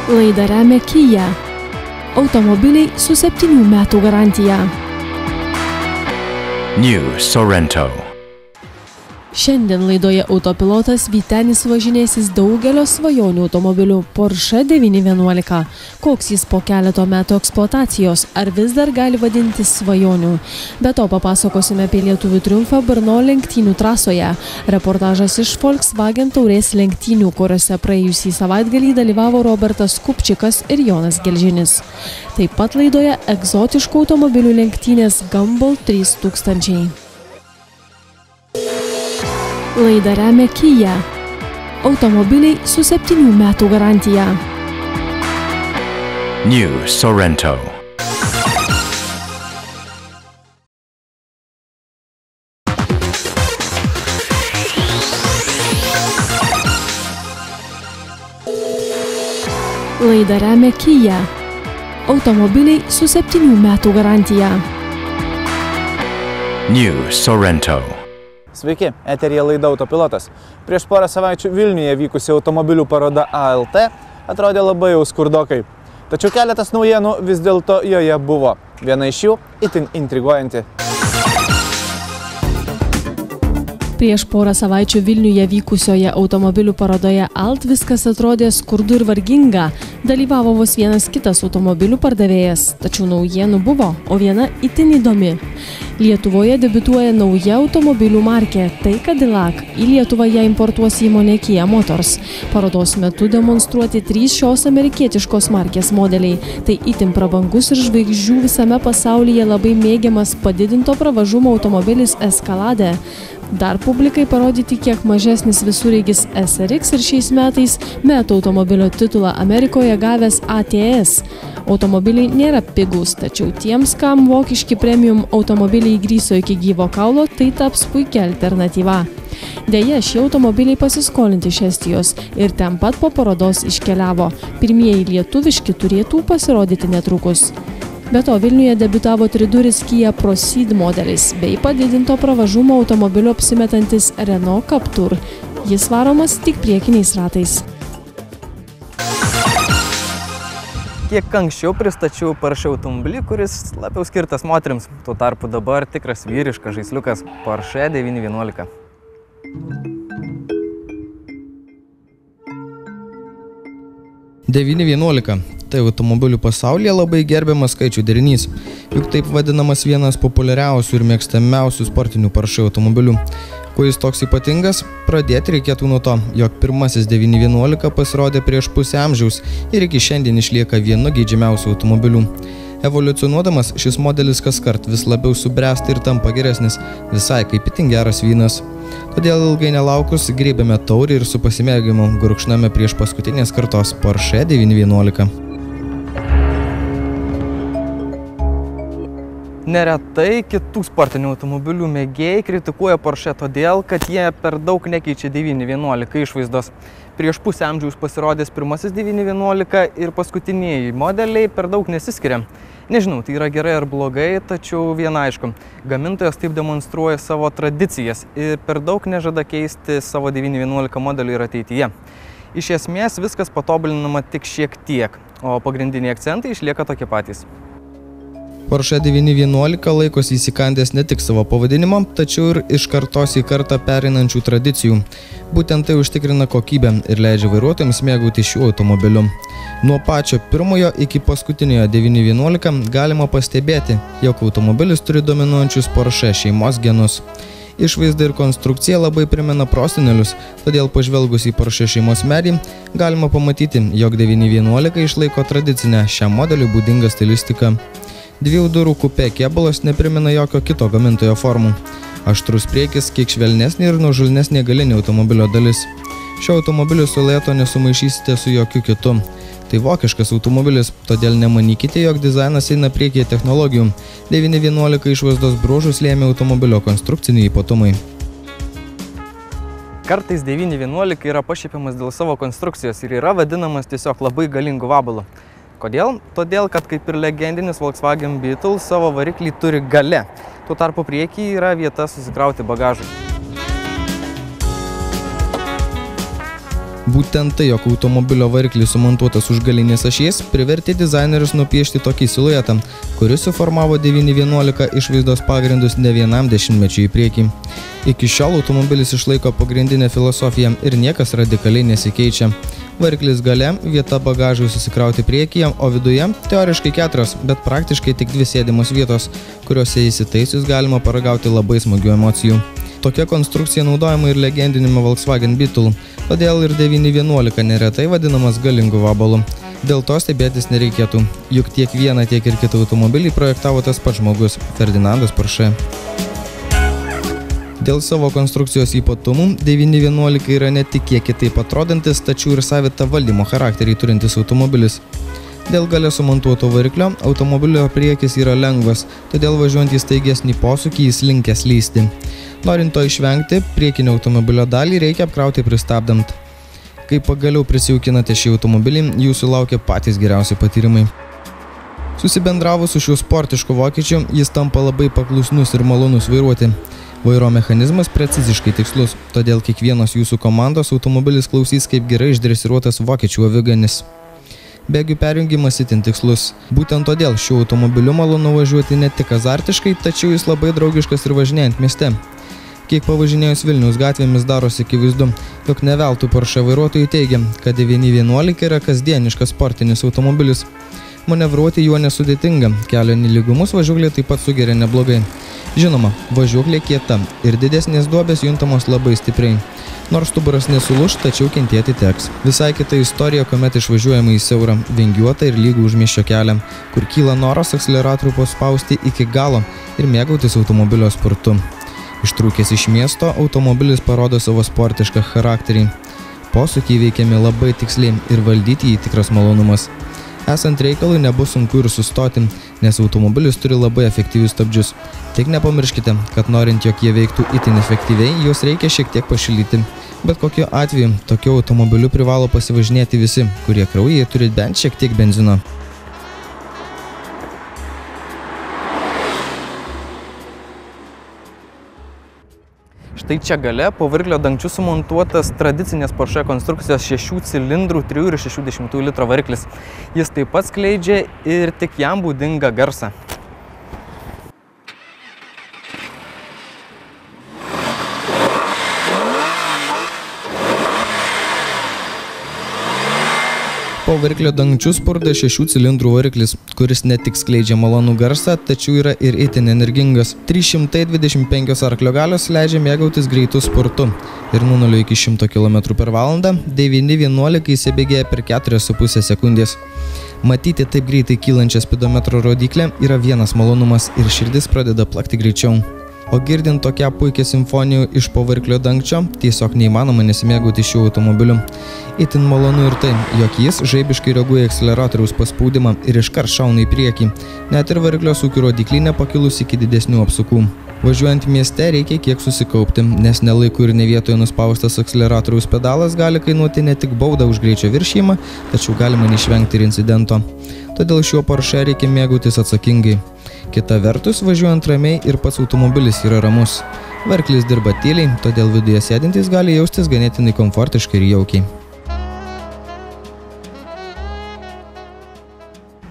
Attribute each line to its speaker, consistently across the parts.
Speaker 1: Laidą remia Kia. Automobiliai su 7 metų garantija.
Speaker 2: New Sorento.
Speaker 1: Šiandien laidoje Autopilotas Vytenis važinėsis daugelio svajonių automobilių Porsche 911. Koks jis po keleto metų eksploatacijos, ar vis dar gali vadintis svajonių? Be to papasakosime apie lietuvių triumfą Brno lenktynių trasoje. Reportažas iš Volkswagen taurės lenktynių, kuriuose praėjusį savaitgalį dalyvavo Robertas Kupčikas ir Jonas Gelžinis. Taip pat laidoje egzotiškų automobilių lenktynės Gumball 3000. Laidą remia Kia. Automobiliai su 7 metų garantija.
Speaker 2: New Sorento.
Speaker 1: Laidą remia Kia. Automobiliai su 7 metų garantija.
Speaker 2: New Sorento.
Speaker 3: Sveiki, eteryje laida Autopilotas. Prieš porą savaičių Vilniuje vykusi automobilių paroda ALT atrodė labai jau skurdokai. Tačiau keletas naujienų vis dėlto joje buvo. Viena iš jų itin intriguojanti.
Speaker 1: Prieš porą savaičių Vilniuje vykusioje automobilių parodoje ALT viskas atrodė skurdu ir varginga. Dalyvavo vos vienas kitas automobilių pardavėjas, tačiau naujienų buvo, o viena itin įdomi. Lietuvoje debiutuoja nauja automobilių markė, tai Cadillac. Į Lietuvą ją importuos įmonė Kia Motors. Parodos metu demonstruoti 3 šios amerikietiškos markės modeliai. Tai itin prabangus ir žvaigždžių visame pasaulyje labai mėgiamas padidinto pravažumo automobilis Escalade. Dar publikai parodyti kiek mažesnis visureigis SRX ir šiais metais metų automobilio titulą Amerikoje gavęs ATS. Automobiliai nėra pigus, tačiau tiems, kam vokiški premium automobiliai įgryso iki gyvo kaulo, tai taps puikia alternatyva. Deja, šie automobiliai pasiskolinti iš Estijos ir ten pat po parodos iškeliavo. Pirmieji lietuviški turėtų pasirodyti netrukus. Be to, Vilniuje debiutavo triduris Kia Proceed modelis bei padidinto pravažumo automobilio apsimetantis Renault Captur. Jis varomas tik priekiniais ratais.
Speaker 4: Kiek anksčiau pristačiau Porsche automobilį, kuris labiau skirtas moterims. Tuo tarpu dabar tikras vyriškas žaisliukas Porsche 911.
Speaker 5: Tai automobilių pasaulyje labai gerbiamas skaičių derinys, juk taip vadinamas vienas populiariausių ir mėgstamiausių sportinių Porsche automobilių. Kuo jis toks ypatingas? Pradėti reikėtų nuo to, jog pirmasis 911 pasirodė prieš pusę amžiaus ir iki šiandien išlieka vienu geidžiamiausių automobilių. Evoliucionuodamas, šis modelis kaskart vis labiau subręsta ir tampa geresnis, visai kaip itin geras vynas. Todėl ilgai nelaukus griebėme taurį ir su pasimėgimu gurkšname prieš paskutinės kartos Porsche 911.
Speaker 4: Neretai kitų sportinių automobilių mėgėjai kritikuoja Porsche todėl, kad jie per daug nekeičia 911 išvaizdos. Prieš pusę amžiaus pasirodęs pirmasis 911 ir paskutiniai modeliai per daug nesiskiria. Nežinau, tai yra gerai ar blogai, tačiau viena aišku, gamintojas taip demonstruoja savo tradicijas ir per daug nežada keisti savo 911 modelių ir ateityje. Iš esmės viskas patobulinama tik šiek tiek, o pagrindiniai akcentai išlieka tokie patys.
Speaker 5: Porsche 911 laikosi įsikandęs ne tik savo pavadinimo, tačiau ir iš kartos į kartą pereinančių tradicijų. Būtent tai užtikrina kokybę ir leidžia vairuotojams mėgauti šiuo automobiliu. Nuo pačio pirmojo iki paskutiniojo 911 galima pastebėti, jog automobilis turi dominuojančius Porsche šeimos genus. Išvaizda ir konstrukcija labai primena prosenelius, todėl pažvelgus į Porsche šeimos medį galima pamatyti, jog 911 išlaiko tradicinę šiam modeliui būdingą stilistiką. 2 durų kupė kėbulas neprimena jokio kito gamintojo formų. Aštrus priekis, kiek švelnesnė ir nuožulnesnė galinė automobilio dalis. Šio automobilio silueto nesumaišysite su jokiu kitu. Tai vokiškas automobilis, todėl nemanykite, jog dizainas eina priekyje technologijų. 911 išvaizdos bruožus lėmė automobilio konstrukciniai ypatumai.
Speaker 4: Kartais 911 yra pašiepiamas dėl savo konstrukcijos ir yra vadinamas tiesiog labai galingu vabalu. Kodėl? Todėl, kad kaip ir legendinis Volkswagen Beetle savo variklį turi gale. Tuo tarpu priekyje yra vieta susikrauti bagažui.
Speaker 5: Būtent tai, jog automobilio variklis sumontuotas už galinės ašies, privertė dizainerius nupiešti tokį siluetą, kuris suformavo 911 išvaizdos pagrindus ne vienam dešimtmečiui į priekį. Iki šiol automobilis išlaiko pagrindinę filosofiją ir niekas radikaliai nesikeičia. Variklis gale, vieta bagažui susikrauti priekyje, o viduje teoriškai 4, bet praktiškai tik 2 sėdimos vietos, kuriuose įsitaisius galima paragauti labai smagių emocijų. Tokia konstrukcija naudojama ir legendinime Volkswagen Beetle, todėl ir 911 neretai vadinamas galingu vabalu. Dėl to stebėtis nereikėtų, juk tiek vieną, tiek ir kitą automobilį projektavo tas pats žmogus – Ferdinandas Porsche. Dėl savo konstrukcijos ypatumų, 911 yra ne tik kiek kitaip atrodantis, tačiau ir savitą valdymo charakterį turintis automobilis. Dėl gale sumontuoto variklio, automobilio priekis yra lengvas, todėl važiuojant į staigesnį posūkį jis linkęs lysti. Norint to išvengti, priekinio automobilio dalį reikia apkrauti pristabdant. Kai pagaliau prisijaukinate šį automobilį, jūsų laukia patys geriausi patyrimai. Susibendravus su šiuo sportišku vokiečiu, jis tampa labai paklusnus ir malonus vairuoti. Vairo mechanizmas preciziškai tikslus, todėl kiekvienos jūsų komandos automobilis klausys kaip gerai išdresiruotas vokiečių aviganis. Bėgių perjungimas itin tikslus. Būtent todėl šiuo automobiliu malonu važiuoti ne tik azartiškai, tačiau jis labai draugiškas ir važinėjant mieste. Kiek pavažinėjus Vilniaus gatvėmis darosi akivaizdu, jog ne veltui Porsche vairuotojai teigia, kad 911 yra kasdieniškas sportinis automobilis. Manevruoti juo nesudėtinga, kelio nelygumus važiuoklė taip pat sugeria neblogai. Žinoma, važiuoklė kieta ir didesnės duobės juntamos labai stipriai. Nors stuburas nesulūš, tačiau kentėti teks. Visai kita istorija, kuomet išvažiuojama į siaurą, vingiuotą ir lygų užmiesčio kelią, kur kyla noras akseleratorių paspausti iki galo ir mėgautis automobilio sportu. Ištrūkęs iš miesto, automobilis parodo savo sportišką charakterį. Posūkiai veikiami labai tiksliai ir valdyti jį tikras malonumas. Esant reikalui nebus sunku ir sustoti, nes automobilis turi labai efektyvius stabdžius. Tik nepamirškite, kad norint, jog jie veiktų itin efektyviai, juos reikia šiek tiek pašildyti. Bet kokiu atveju, tokiu automobiliu privalo pasivažinėti visi, kurie kraujyje turi bent šiek tiek benzino.
Speaker 4: Štai čia gale po variklio dangčiu sumontuotas tradicinės Porsche konstrukcijos 6 cilindrų 3,6 litro variklis. Jis taip pat skleidžia ir tik jam būdingą garsą.
Speaker 5: Po variklio dangčiu spurda 6 cilindrų variklis, kuris ne tik skleidžia malonų garsą, tačiau yra ir itin energingas. 325 arklio galios leidžia mėgautis greitų sportu ir nuo 0 iki 100 km/h 911 įsibėgėja per 4,5 sekundės. Matyti taip greitai kylančią spidometro rodiklę yra vienas malonumas ir širdis pradeda plakti greičiau. O girdint tokią puikią simfonijų iš po variklio dangčio, tiesiog neįmanoma nesimėgauti šiuo automobiliu. Itin malonu ir tai, jog jis žaibiškai reaguoja į akseleratoriaus paspaudimą ir iškart šauna į priekį, net ir variklio sūkių rodiklį nepakilus iki didesnių apsukų. Važiuojant mieste reikia kiek susikaupti, nes ne laiku ir ne vietoje nuspaustas akseleratoriaus pedalas gali kainuoti ne tik baudą už greičio viršijimą, tačiau galima neišvengti ir incidento. Todėl šiuo Porsche reikia mėgautis atsakingai. Kita vertus, važiuojant ramiai ir pats automobilis yra ramus. Variklis dirba tyliai, todėl viduje sėdintys gali jaustis ganėtinai komfortiškai ir jaukiai.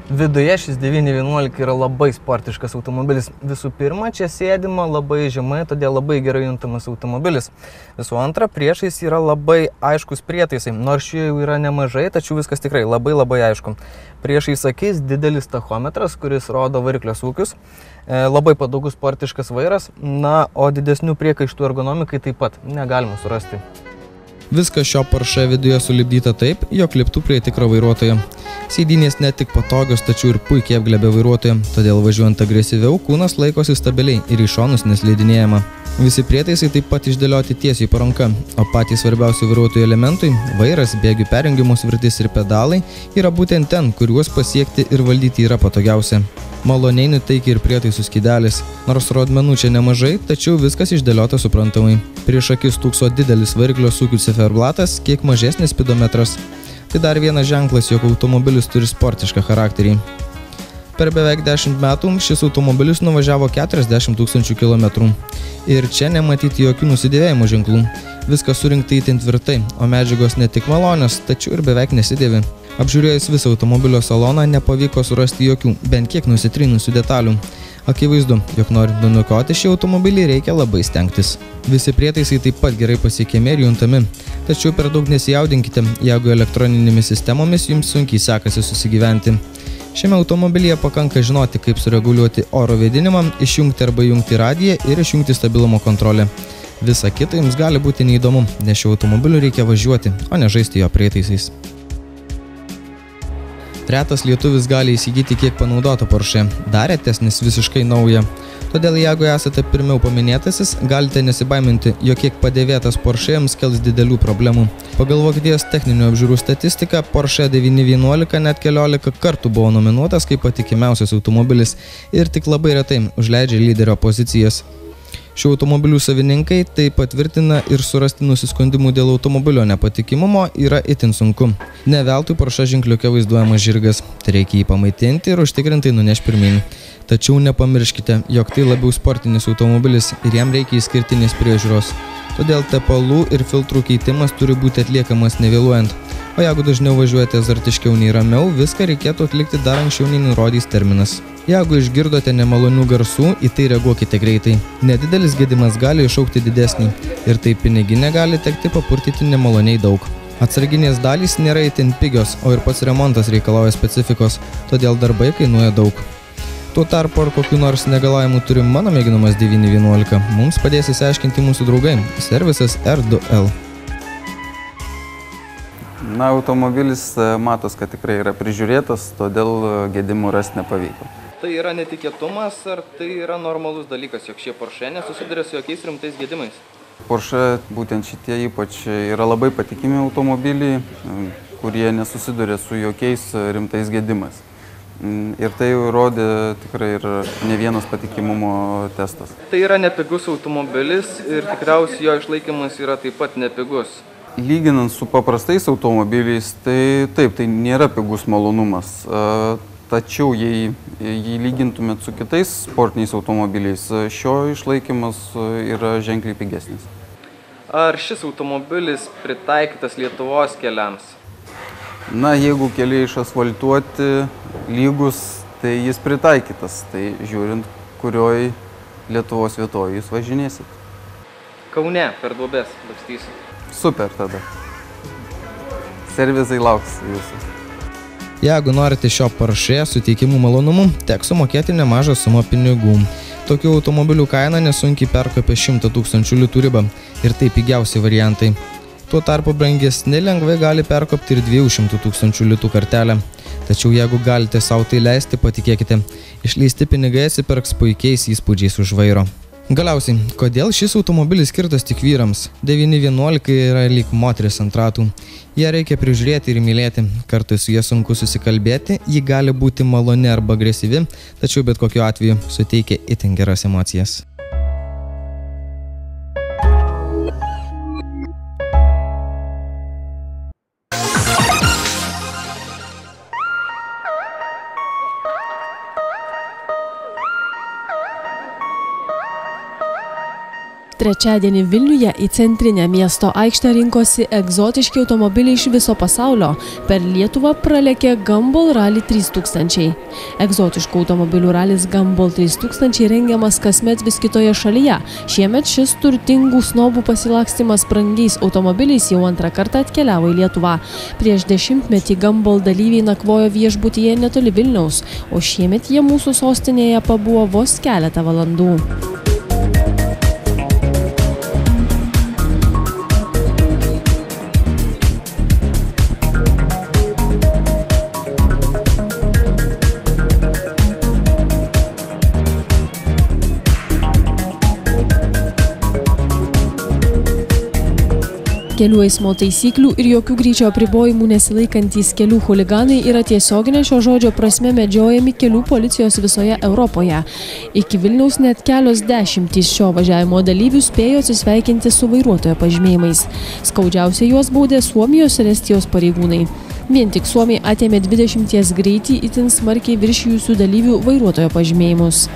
Speaker 4: Viduje šis 911 yra labai sportiškas automobilis. Visų pirma, čia sėdima labai žemai, todėl labai gerai juntamas automobilis. Visų antra, priešais yra labai aiškus prietaisai. Nors jų jau yra nemažai, tačiau viskas tikrai labai aišku. Priešais akis didelis tachometras, kuris rodo variklio sūkius. Labai patogus sportiškas vairas, o didesnių priekaištų ergonomikai taip pat negalima surasti.
Speaker 5: Viskas šio Porsche viduje sulipdyta taip, jog liptų prie tikro vairuotojo. Sėdynės ne tik patogios, tačiau ir puikiai apglebia vairuotoją, todėl važiuojant agresyviau, kūnas laikosi stabiliai ir į šonus neslidinėjama. Visi prietaisai taip pat išdėlioti tiesiai po ranka, o patys svarbiausi vairuotojų elementai – vairas, bėgių perjungimo svirtis ir pedalai – yra būtent ten, kuriuos pasiekti ir valdyti yra patogiausia. Maloniai nuteikia ir prietaisų skydelis. Nors rodmenų čia nemažai, tačiau viskas išdėliota suprantamai. Prieš akis stūkso didelis variklio sūkių ciferblatas, kiek mažesnis spidometras. Tai dar vienas ženklas, jog automobilis turi sportišką charakterį. Per beveik 10 metų šis automobilis nuvažiavo 40 000 km. Ir čia nematyti jokių nusidėvėjimo ženklų. Viskas surinkta itin tvirtai, o medžiagos ne tik malonios, tačiau ir beveik nesidėvi. Apžiūrėjus visą automobilio saloną nepavyko surasti jokių, bent kiek nusitrynusių detalių. Akivaizdu, jog norint nuniokoti šį automobilį reikia labai stengtis. Visi prietaisai taip pat gerai pasiekiami ir juntami. Tačiau per daug nesijaudinkite, jeigu elektroninėmis sistemomis jums sunkiai sekasi susigyventi. Šiame automobilyje pakanka žinoti, kaip sureguliuoti oro vėdinimą, išjungti arba jungti radiją ir išjungti stabilumo kontrolę. Visa kita jums gali būti neįdomu, nes šiuo automobiliu reikia važiuoti, o ne žaisti jo prietaisais. Retas lietuvis gali įsigyti kiek panaudotą Porsche, dar retesnis visiškai naują. Todėl jeigu esate pirmiau paminėtasis, galite nesibaiminti, jog kiek padėvėtas Porsche jums kels didelių problemų. Pagal Vokietijos techninių apžiūrų statistiką, Porsche 911 net 14 kartų buvo nominuotas kaip patikimiausias automobilis ir tik labai retai užleidžia lyderio pozicijas. Šių automobilių savininkai tai patvirtina ir surasti nusiskundimų dėl automobilio nepatikimumo yra itin sunku. Ne veltui Porsche ženkliuke vaizduojamas žirgas, tai reikia jį pamaitinti ir užtikrintai nuneš pirmyn. Tačiau nepamirškite, jog tai labiau sportinis automobilis ir jam reikia išskirtinės priežiūros. Todėl tepalų ir filtrų keitimas turi būti atliekamas nevėluojant. O jeigu dažniau važiuojate azartiškiau nei ramiau, viską reikėtų atlikti dar anksčiau nei nurodys terminas. Jeigu išgirdote nemalonių garsų, į tai reaguokite greitai. Nedidelis gedimas gali iššaukti didesnį ir tai piniginę gali tekti papurtyti nemaloniai daug. Atsarginės dalys nėra itin pigios, o ir pats remontas reikalauja specifikos, todėl darbai kainuoja daug. Tuo tarpu ar kokių nors negalavimų turi mano mėginamas 911, mums padės įsiaiškinti mūsų draugai, servisas R2L.
Speaker 6: Na, automobilis matos, kad tikrai yra prižiūrėtas, todėl gedimų rasti nepavyko.
Speaker 4: Tai yra netikėtumas, ar tai yra normalus dalykas, jog šie Porsche nesusiduria su jokiais rimtais gedimais?
Speaker 6: Porsche, būtent šitie ypač, yra labai patikimi automobiliai, kurie nesusiduria su jokiais rimtais gedimais. Ir tai rodė tikrai ir ne vienas patikimumo testas.
Speaker 4: Tai yra nepigus automobilis ir tikriausiai jo išlaikymas yra taip pat nepigus.
Speaker 6: Lyginant su paprastais automobiliais, tai taip, tai nėra pigus malonumas. Tačiau jei jį lygintumėt su kitais sportiniais automobiliais, šio išlaikymas yra ženkliai pigesnis.
Speaker 4: Ar šis automobilis pritaikytas Lietuvos keliams?
Speaker 6: Na, jeigu keliai išasfaltuoti lygus, tai jis pritaikytas. Tai žiūrint, kurioj Lietuvos vietoje jūs važinėsit.
Speaker 4: Kaune per duobes lakstysit.
Speaker 6: Super tada. Servisai lauks jūsų.
Speaker 5: Jeigu norite šio Porsche suteikimų malonumų, teks sumokėti nemažą sumą pinigų. Tokių automobilių kaina nesunkiai perkopia 100 000 litų ribą ir tai pigiausi variantai. Tuo tarpu brangesni lengvai gali perkopti ir 200 000 litų kartelę. Tačiau jeigu galite sau tai leisti, patikėkite, išleisti pinigai atsipirks puikiais įspūdžiais už vairo. Galiausiai, kodėl šis automobilis skirtas tik vyrams? 911 yra lyg moteris ant ratų. Ją reikia prižiūrėti ir mylėti. Kartais su ja sunku susikalbėti, ji gali būti maloni arba agresyvi, tačiau bet kokiu atveju suteikia itin geras emocijas.
Speaker 1: Trečiadienį Vilniuje į centrinę miesto aikštę rinkosi egzotiški automobiliai iš viso pasaulio. Per Lietuvą pralėkė Gumball Rally 3000. Egzotiškų automobilių ralis Gumball 3000 rengiamas kasmet vis kitoje šalyje. Šiemet šis turtingų snobų pasilakstymas brangiais automobiliais jau antrą kartą atkeliavo į Lietuvą. Prieš 10-metį Gumball dalyviai nakvojo viešbutyje netoli Vilniaus, o šiemet jie mūsų sostinėje pabuvo vos keletą valandų. Kelių eismo taisyklių ir jokių greičio apribojimų nesilaikantys kelių chuliganai yra tiesioginė šio žodžio prasme medžiojami kelių policijos visoje Europoje. Iki Vilniaus net kelios dešimtys šio važiavimo dalyvių spėjo atsisveikinti su vairuotojo pažymėjimais. Skaudžiausiai juos baudė Suomijos ir Estijos pareigūnai. Vien tik suomiai atėmė 20 greitį itin smarkiai viršijusių dalyvių vairuotojo pažymėjimus.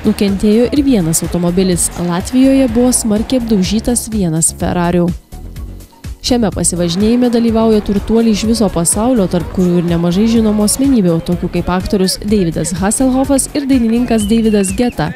Speaker 1: Nukentėjo ir vienas automobilis. Latvijoje buvo smarkiai apdaužytas vienas Ferrarių. Šiame pasivažinėjime dalyvauja turtuoliai iš viso pasaulio, tarp kurių ir nemažai žinomų asmenybių, tokių kaip aktorius Davidas Hasselhoffas ir dainininkas Davidas Guetta.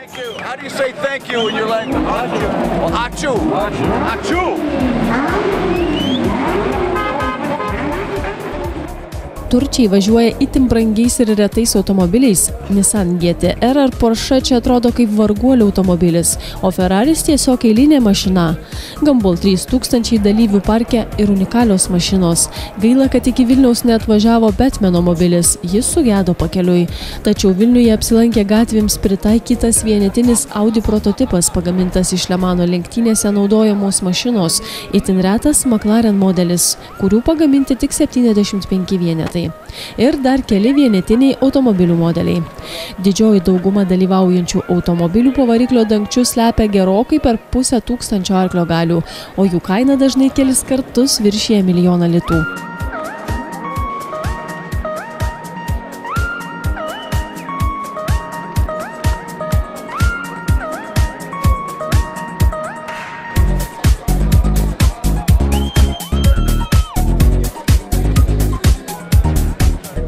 Speaker 1: Turčiai važiuoja itin brangiais ir retais automobiliais. Nissan GT-R ar Porsche čia atrodo kaip varguolių automobilis, o Ferraris tiesiog eilinė mašina. Gumball 3000 dalyvių parke ir unikalios mašinos. Gaila, kad iki Vilniaus neatvažiavo Batmano mobilis, jis sugedo pakeliui. Tačiau Vilniuje apsilankė gatvėms pritaikytas vienetinis Audi prototipas, pagamintas iš Le Mano lenktynėse naudojamos mašinos, itin retas McLaren modelis, kurių pagaminti tik 75 vienetai. Ir dar keli vienetiniai automobilių modeliai. Didžioji dauguma dalyvaujančių automobilių po variklio dangčiu slepia gerokai per 500 arklio galių, o jų kaina dažnai kelis kartus viršija 1 milijoną litų.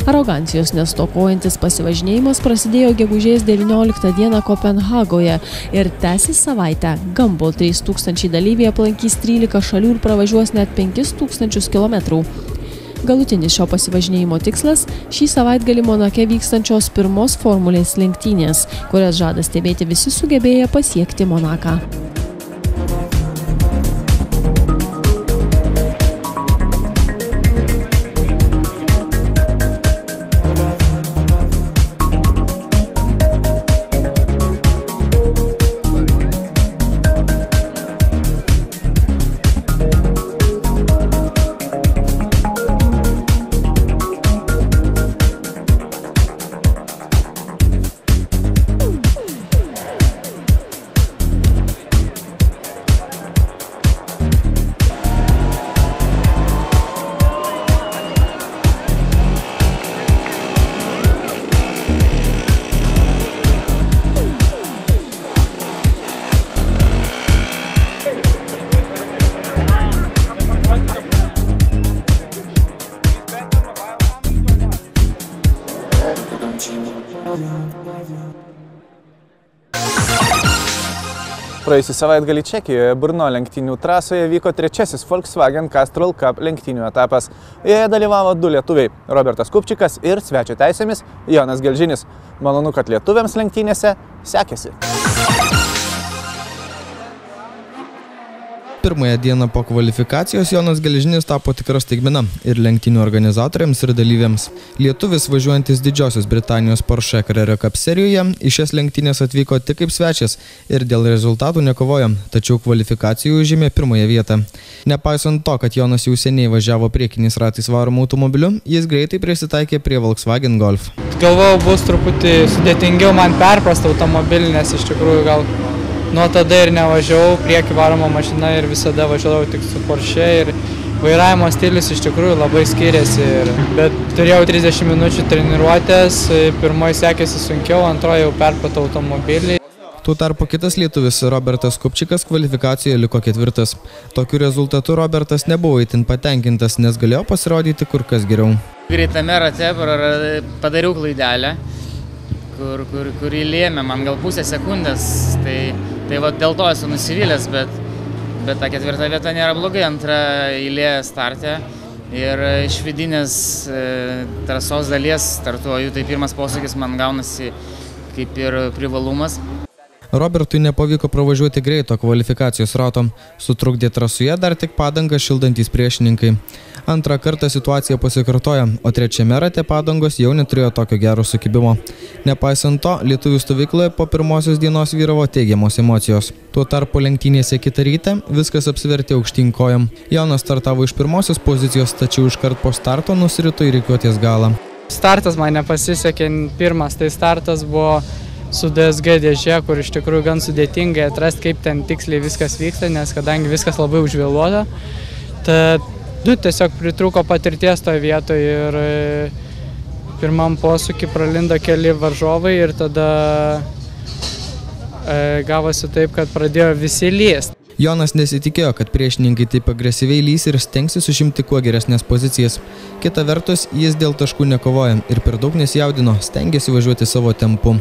Speaker 1: Arogancijos nestokojantis pasivažinėjimas prasidėjo gegužės 19 dieną Kopenhagoje ir tęsis savaitę. Gumball 3000 dalyviai aplankys 13 šalių ir pravažiuos net 5000 km. Galutinis šio pasivažinėjimo tikslas – šį savaitgalį Monake vykstančios pirmos formulės lenktynės, kurias žada stebėti visi sugebėję pasiekti Monaką.
Speaker 3: Praėjusį savaitgalį Čekijoje Brno lenktynių trasoje vyko trečiasis Volkswagen Castrol Cup lenktynių etapas. Joje dalyvavo 2 lietuviai – Robertas Kupčikas ir svečio teisėmis Jonas Gelžinis. Malonu, kad lietuviams lenktynėse sekėsi.
Speaker 5: Pirmąją dieną po kvalifikacijos Jonas Gelžinis tapo tikra staigmena ir lenktynių organizatoriams ir dalyviams. Lietuvis važiuojantis Didžiosios Britanijos Porsche Carrera Cup serijoje į šias lenktynės atvyko tik kaip svečias ir dėl rezultatų nekovojo, tačiau kvalifikacijų užėmė pirmąją vietą. Nepaisant to, kad Jonas jau seniai važiavo priekiniais ratais varomų automobiliu, jis greitai prisitaikė prie Volkswagen Golf.
Speaker 7: Galvojau, bus truputį sudėtingiau man perprasti automobilį, nes iš tikrųjų gal nuo tada ir nevažiavau priekį varomą mašiną ir visada važiavau tik su Porsche ir vairavimo stilius iš tikrųjų labai skiriasi. Bet turėjau 30 minučių treniruotės, pirmoji sekėsi sunkiau, antroji jau perpratau automobilį.
Speaker 5: Tuo tarpu kitas lietuvis Robertas Kupčikas kvalifikacijoje liko 4. Tokiu rezultatu Robertas nebuvo itin patenkintas, nes galėjo pasirodyti kur kas geriau.
Speaker 8: Greitame rate padariau klaidelę, kurį lėmė man gal pusę sekundės, tai va dėl to esu nusivylęs, bet ta 4. vieta nėra blogai, 2. eilė starte ir iš vidinės trasos dalies startuoju, tai pirmas posūkis man gaunasi kaip ir privalumas.
Speaker 5: Robertui nepavyko pravažiuoti greito kvalifikacijos rato, sutrukdė trasoje dar tik padangą šildantys priešininkai. Antrą kartą situacija pasikartoja, o trečiame rate padangos jau neturėjo tokio gero sukibimo. Nepaisant to, lietuvių stovykloje po pirmosios dienos vyravo teigiamos emocijos. Tuo tarpu lenktynėse kitą rytą viskas apsivertė aukštyn kojom. Jonas startavo iš pirmosios pozicijos, tačiau iškart po starto nusirito į rikiuotės galą.
Speaker 7: Startas man nepasisekė, pirmas tai startas buvo su DSG dėžė, kur iš tikrųjų gan sudėtingai atrasti, kaip ten tiksliai viskas vyksta, nes kadangi viskas labai užvėluota, tad tiesiog pritrūko patirties toje vietoje ir pirmam posūkį pralindo keli varžovai ir tada gavosi taip, kad pradėjo visi lyst.
Speaker 5: Jonas nesitikėjo, kad priešininkai taip agresyviai lys ir stengsis užimti kuo geresnės pozicijas. Kita vertus, jis dėl taškų nekovoja ir per daug nesijaudino, stengėsi važiuoti savo tempu.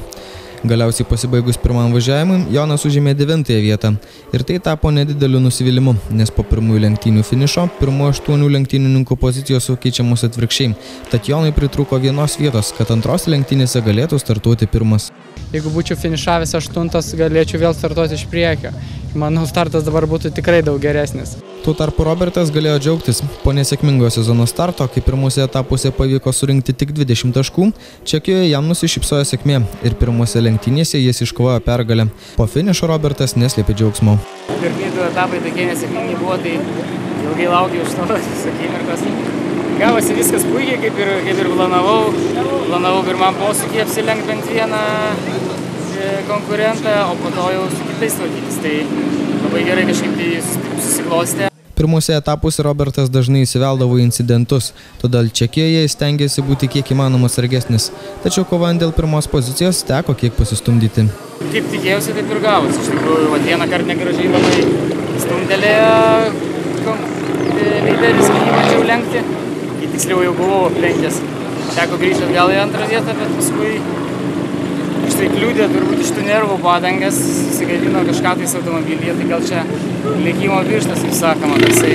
Speaker 5: Galiausiai pasibaigus pirmam važiavimui, Jonas užėmė 9 vietą ir tai tapo nedideliu nusivylimu, nes po pirmųjų lenktynių finišo pirmųjų 8 lenktynininkų pozicijos sukeičiamos atvirkščiai, tad Jonui pritrūko 1 vietos, kad antros lenktynėse galėtų startuoti pirmas.
Speaker 7: Jeigu būčiau finišavęs 8, galėčiau vėl startuoti iš priekio. Manau, startas dabar būtų tikrai daug geresnis.
Speaker 5: Tuo tarpu Robertas galėjo džiaugtis. Po nesėkmingo sezono starto, kai pirmuose etapuose pavyko surinkti tik 20 taškų, Čekijoje jam nusišypsojo sėkmė ir pirmuose lenktynėse jis iškovojo pergalę. Po finišo Robertas neslėpė džiaugsmo.
Speaker 8: Pirmieji 2 etapai tokie nesėkmingi buvo, tai ilgai laukiau už tos akimirkos. Gavosi viskas puikiai, kaip ir planavau. Planavau pirmam posūkį apsilenkti bent vieną konkurentą, o po to jau su kitais tvarkytis. Tai labai gerai kažkaip tai susiklostė.
Speaker 5: Pirmuose etapuose Robertas dažnai įsiveldavo į incidentus, todėl Čekijoje jis stengėsi būti kiek įmanoma atsargesnis. Tačiau kovojant dėl pirmos pozicijos teko kiek pasistumdyti.
Speaker 8: Kaip tikėjausi, taip ir gavosi. Iš tikrųjų, vieną kartą negražiai labai stumdelėjo lyderis, kai jį bandžiau lenkti. Kai tiksliau jau buvau aplenkęs. Teko grįžti atgal į antrą vietą, bet paskui štai kliūdė turbūt iš tų nervų padangas, susigadino kažką tais automobilyje, tai gal čia lėkimo pirštas, kaip sakoma, tasai.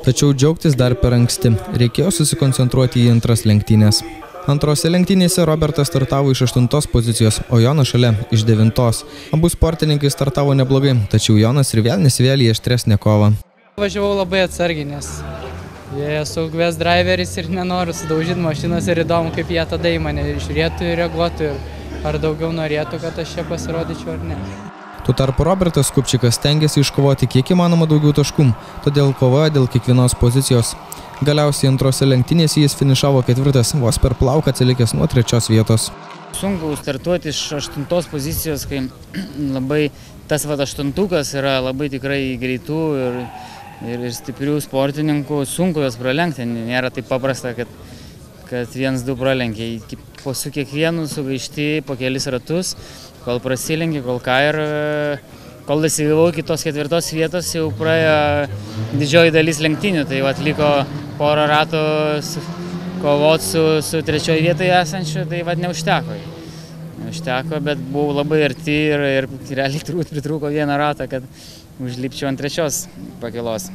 Speaker 5: Tačiau džiaugtis dar per anksti. Reikėjo susikoncentruoti į antras lenktynės. Antrose lenktynėse Robertas startavo iš 8 pozicijos, o Jonas šalia iš 9. Abu sportininkai startavo neblogai, tačiau Jonas ir vėl nesivėlė į aštresnę kovą.
Speaker 7: Važiavau labai atsargiai, nes jie esu GVS driveris ir nenoriu sudaužyti mašinos ir įdomu, kaip jie tada į mane žiūrėtų ir reaguotų ir ar daugiau norėtų, kad aš čia pasirodyčiau ar ne.
Speaker 5: Tuo tarpu Robertas Kupčikas stengiasi iškovoti kiek įmanoma daugiau taškų, todėl kovoja dėl kiekvienos pozicijos. Galiausiai antrose lenktynėse jis finišavo 4, vos per plauką atsilikęs nuo 3 vietos.
Speaker 8: Sunku startuoti iš 8 pozicijos, kai labai tas 8-ukas yra labai tikrai greitų ir stiprių sportininkų, sunku jos pralenkti, nėra taip paprasta, kad 1-2 pralenkia. Su kiekvienu sugaišti po kelis ratus, kol prasilenki, kol ką ir kol dasigavau iki tos 4 vietos, jau praėjo didžioji dalis lenktynių, tai liko porą ratų kovoti su 3 vietoje esančiu, tai neužteko. Neužteko, bet buvau labai arti ir realiai turbūt pritrūko 1 ratą, kad užlipčiau ant 3 pakilos.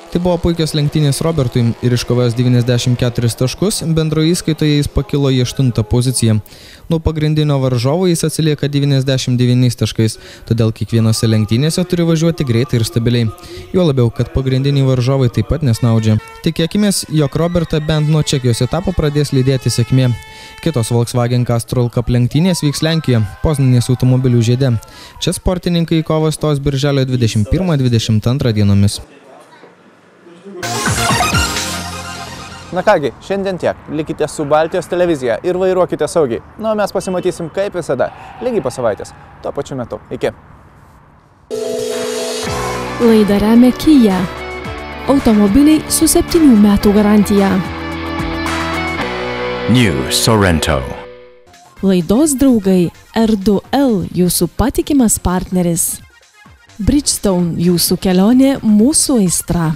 Speaker 5: Tai buvo puikios lenktynės Robertui ir iškovojęs 94 taškus, bendroje įskaitoje jis pakilo į 8 poziciją. Nuo pagrindinio varžovo jis atsilieka 99 taškais, todėl kiekvienose lenktynėse turi važiuoti greitai ir stabiliai. Juo labiau, kad pagrindiniai varžovai taip pat nesnaudžia. Tikėkimės, jog Robertą bent nuo Čekijos etapo pradės lydėti sėkmė. Kitos Volkswagen Castrol Cup lenktynės vyks Lenkijoje, Poznanės automobilių žiede. Čia sportininkai į kovą stos birželio 21-22 dienomis.
Speaker 3: Na kągi, šiandien tiek. Likite su Baltijos televizija ir vairuokite saugiai. Nu, mes pasimatysim kaip visada, lygiai po savaitės, tuo pačiu metu. Iki.
Speaker 1: Laidą remia Kia. Automobiliai su 7 metų garantija.
Speaker 2: New Sorento.
Speaker 1: Laidos draugai R2L, jūsų patikimas partneris. Bridgestone, jūsų kelionė, mūsų aistra.